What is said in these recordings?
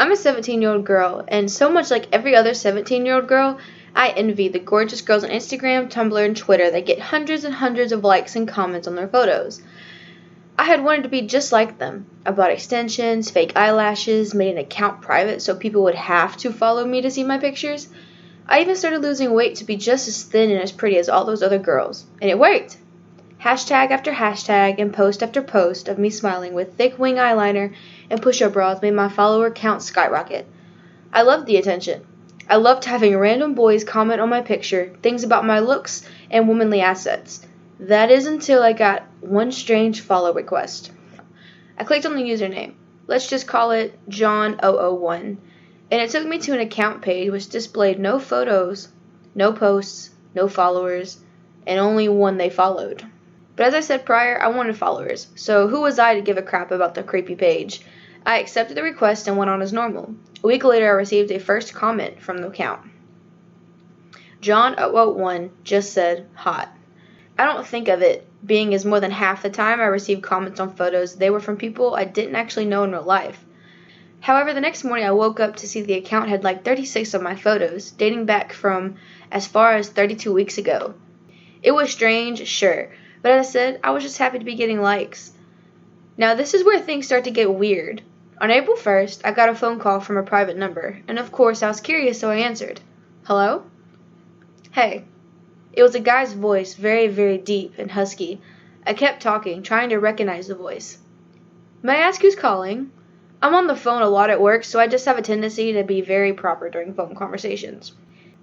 I'm a 17-year-old girl, and so much like every other 17-year-old girl, I envy the gorgeous girls on Instagram, Tumblr, and Twitter that get hundreds and hundreds of likes and comments on their photos. I had wanted to be just like them. I bought extensions, fake eyelashes, made an account private so people would have to follow me to see my pictures. I even started losing weight to be just as thin and as pretty as all those other girls. And it worked! Hashtag after hashtag and post after post of me smiling with thick wing eyeliner and push-up bras made my follower count skyrocket. I loved the attention. I loved having random boys comment on my picture, things about my looks and womanly assets. That is until I got one strange follow request. I clicked on the username. Let's just call it John001. And it took me to an account page which displayed no photos, no posts, no followers, and only one they followed. But as I said prior, I wanted followers, so who was I to give a crap about the creepy page? I accepted the request and went on as normal. A week later, I received a first comment from the account. John001 just said, hot. I don't think of it being as more than half the time I received comments on photos, they were from people I didn't actually know in real life. However, the next morning I woke up to see the account had like 36 of my photos, dating back from as far as 32 weeks ago. It was strange, sure, but as I said, I was just happy to be getting likes. Now this is where things start to get weird. On April 1st, I got a phone call from a private number, and of course I was curious, so I answered. Hello? Hey. It was a guy's voice, very, very deep and husky. I kept talking, trying to recognize the voice. May I ask who's calling? I'm on the phone a lot at work, so I just have a tendency to be very proper during phone conversations.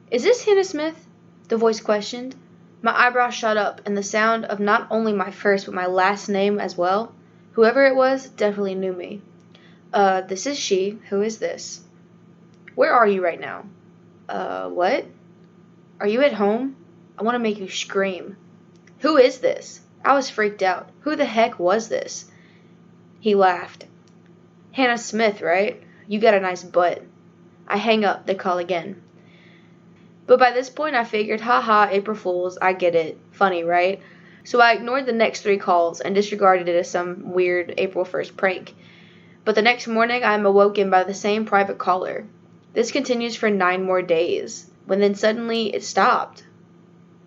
Is this Hannah Smith? The voice questioned. My eyebrows shot up, and the sound of not only my first but my last name as well. Whoever it was definitely knew me. This is she. Who is this? Where are you right now? What? Are you at home? I want to make you scream. Who is this? I was freaked out. Who the heck was this? He laughed. Hannah Smith, right? You got a nice butt. I hang up, they call again. But by this point I figured, haha, April Fools, I get it. Funny, right? So I ignored the next 3 calls and disregarded it as some weird April 1st prank. But the next morning I am awoken by the same private caller. This continues for 9 more days, when then suddenly it stopped.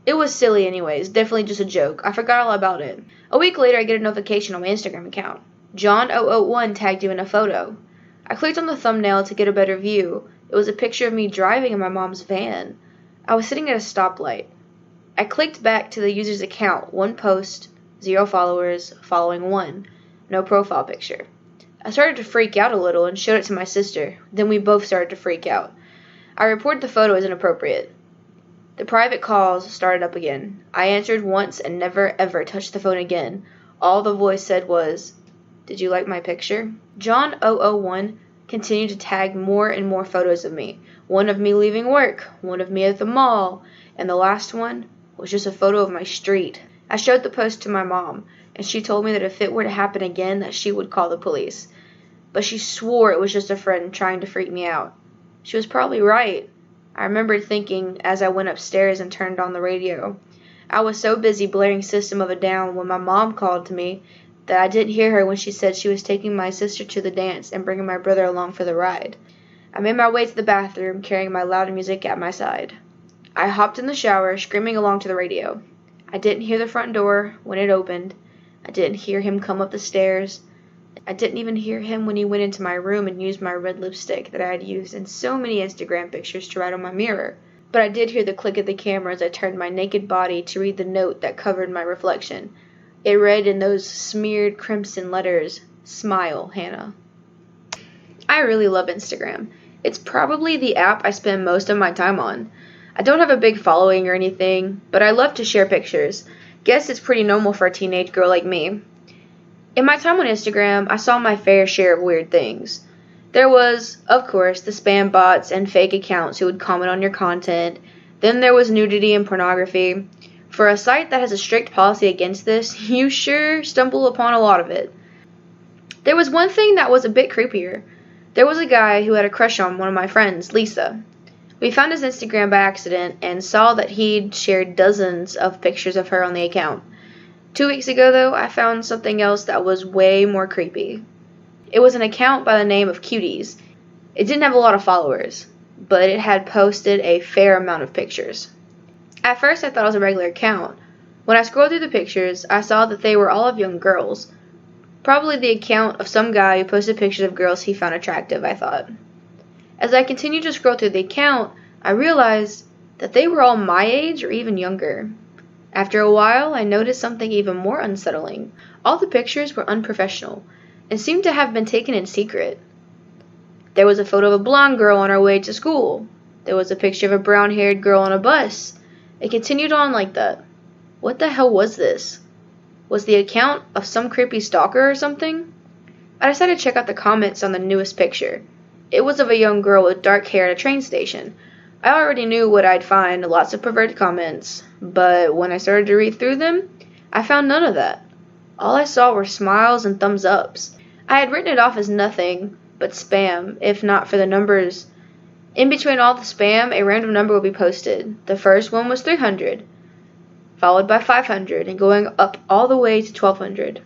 It was silly anyways, definitely just a joke. I forgot all about it. A week later I get a notification on my Instagram account. John001 tagged you in a photo. I clicked on the thumbnail to get a better view. It was a picture of me driving in my mom's van. I was sitting at a stoplight. I clicked back to the user's account. 1 post, 0 followers, following 1. No profile picture. I started to freak out a little and showed it to my sister. Then we both started to freak out. I reported the photo as inappropriate. The private calls started up again. I answered once and never ever touched the phone again. All the voice said was, "Did you like my picture?" John001 continued to tag more and more photos of me. One of me leaving work, one of me at the mall, and the last one was just a photo of my street. I showed the post to my mom, and she told me that if it were to happen again, that she would call the police. But she swore it was just a friend trying to freak me out. She was probably right. I remembered thinking as I went upstairs and turned on the radio. I was so busy blaring System of a Down when my mom called to me that I didn't hear her when she said she was taking my sister to the dance and bringing my brother along for the ride. I made my way to the bathroom, carrying my loud music at my side. I hopped in the shower, screaming along to the radio. I didn't hear the front door when it opened. I didn't hear him come up the stairs. I didn't even hear him when he went into my room and used my red lipstick that I had used in so many Instagram pictures to write on my mirror. But I did hear the click of the camera as I turned my naked body to read the note that covered my reflection. It read in those smeared crimson letters, "Smile, Hannah." I really love Instagram. It's probably the app I spend most of my time on. I don't have a big following or anything, but I love to share pictures. Guess it's pretty normal for a teenage girl like me. In my time on Instagram, I saw my fair share of weird things. There was, of course, the spam bots and fake accounts who would comment on your content. Then there was nudity and pornography. For a site that has a strict policy against this, you sure stumble upon a lot of it. There was one thing that was a bit creepier. There was a guy who had a crush on one of my friends, Lisa. We found his Instagram by accident and saw that he'd shared dozens of pictures of her on the account. 2 weeks ago, though, I found something else that was way more creepy. It was an account by the name of Cuties. It didn't have a lot of followers, but it had posted a fair amount of pictures. At first, I thought it was a regular account. When I scrolled through the pictures, I saw that they were all of young girls. Probably the account of some guy who posted pictures of girls he found attractive, I thought. As I continued to scroll through the account, I realized that they were all my age or even younger. After a while, I noticed something even more unsettling. All the pictures were unprofessional and seemed to have been taken in secret. There was a photo of a blonde girl on her way to school. There was a picture of a brown-haired girl on a bus. It continued on like that. What the hell was this? Was the account of some creepy stalker or something? I decided to check out the comments on the newest picture. It was of a young girl with dark hair at a train station. I already knew what I'd find, lots of perverted comments, but when I started to read through them, I found none of that. All I saw were smiles and thumbs ups. I had written it off as nothing but spam, if not for the numbers. In between all the spam, a random number would be posted. The first one was 300, followed by 500, and going up all the way to 1200.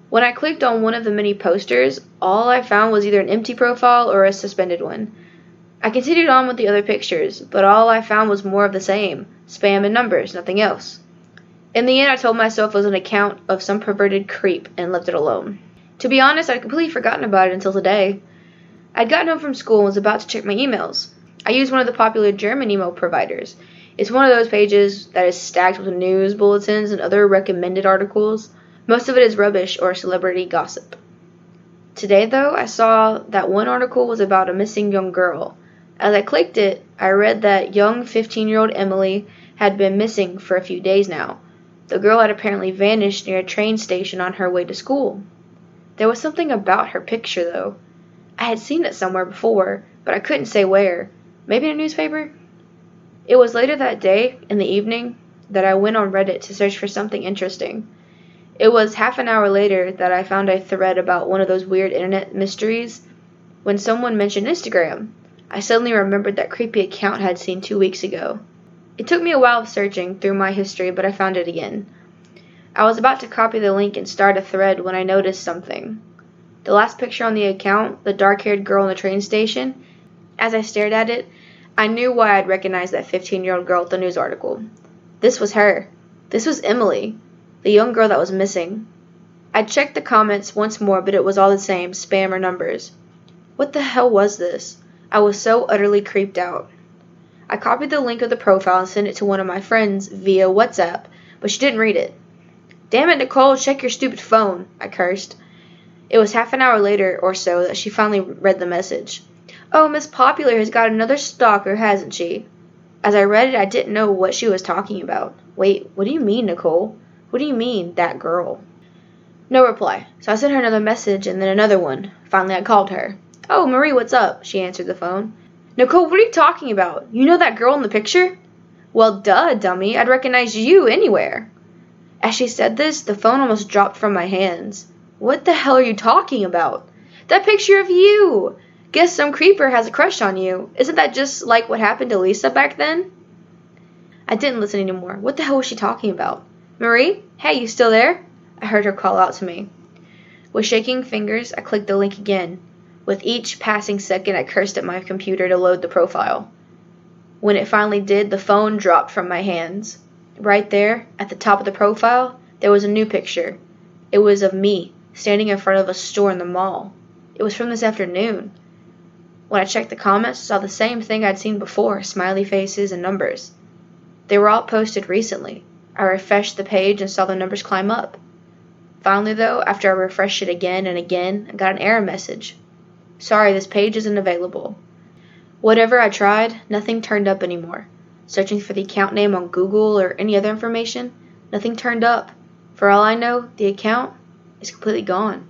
When I clicked on one of the many posters, all I found was either an empty profile or a suspended one. I continued on with the other pictures, but all I found was more of the same, spam and numbers, nothing else. In the end, I told myself it was an account of some perverted creep and left it alone. To be honest, I'd completely forgotten about it until today. I'd gotten home from school and was about to check my emails. I used one of the popular German email providers. It's one of those pages that is stacked with news bulletins and other recommended articles. Most of it is rubbish or celebrity gossip. Today, though, I saw that one article was about a missing young girl. As I clicked it, I read that young 15-year-old Emily had been missing for a few days now. The girl had apparently vanished near a train station on her way to school. There was something about her picture, though. I had seen it somewhere before, but I couldn't say where. Maybe in a newspaper? It was later that day, in the evening, that I went on Reddit to search for something interesting. It was half an hour later that I found a thread about one of those weird internet mysteries. When someone mentioned Instagram, I suddenly remembered that creepy account I had seen 2 weeks ago. It took me a while of searching through my history, but I found it again. I was about to copy the link and start a thread when I noticed something. The last picture on the account, the dark-haired girl in the train station, as I stared at it, I knew why I'd recognized that 15-year-old girl at the news article. This was her. This was Emily, the young girl that was missing. I checked the comments once more, but it was all the same, spam or numbers. What the hell was this? I was so utterly creeped out. I copied the link of the profile and sent it to one of my friends via WhatsApp, but she didn't read it. Damn it, Nicole, check your stupid phone, I cursed. It was half an hour later or so that she finally read the message. Oh, Miss Popular has got another stalker, hasn't she? As I read it, I didn't know what she was talking about. Wait, what do you mean, Nicole? What do you mean, that girl? No reply, so I sent her another message and then another one. Finally, I called her. Oh, Marie, what's up? She answered the phone. Nicole, what are you talking about? You know that girl in the picture? Well, duh, dummy. I'd recognize you anywhere. As she said this, the phone almost dropped from my hands. What the hell are you talking about? That picture of you! Guess some creeper has a crush on you. Isn't that just like what happened to Lisa back then? I didn't listen anymore. What the hell was she talking about? Marie? Hey, you still there? I heard her call out to me. With shaking fingers, I clicked the link again. With each passing second, I cursed at my computer to load the profile. When it finally did, the phone dropped from my hands. Right there, at the top of the profile, there was a new picture. It was of me, standing in front of a store in the mall. It was from this afternoon. When I checked the comments, I saw the same thing I'd seen before, smiley faces and numbers. They were all posted recently. I refreshed the page and saw the numbers climb up. Finally, though, after I refreshed it again and again, I got an error message. Sorry, this page isn't available. Whatever I tried, nothing turned up anymore. Searching for the account name on Google or any other information, nothing turned up. For all I know, the account is completely gone.